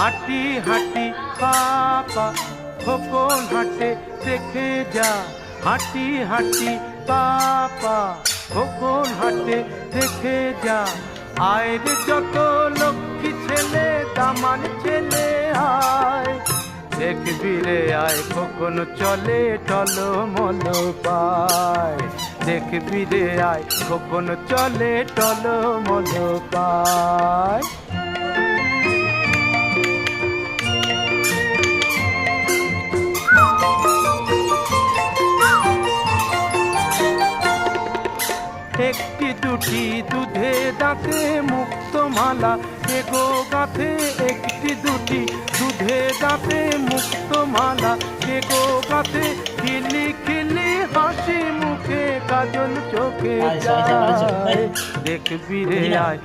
হাঁটি হাঁটি পাপা খোকন হাঁটে দেখে যা, হাঁটি হাঁটি পাপা খোকন হাঁটে দেখে যা। আয়ের যত লক্ষ্মী ছেলে দামান ছেলে আয়, দেখবি রে আয় খোকন চলে টলমল পায়, দেখবি রে আয় খোকন চলে টলমল পায়। একটি দুটি দুধে দাঁতে মুক্ত মালা এগো গাঁথে, একটি দুটি দুধে দাঁতে মুক্ত মালা এগো গাঁথে। খিলি খিলি হাসি মুখে কাজল চোখে যায়, দেখবি রে আয়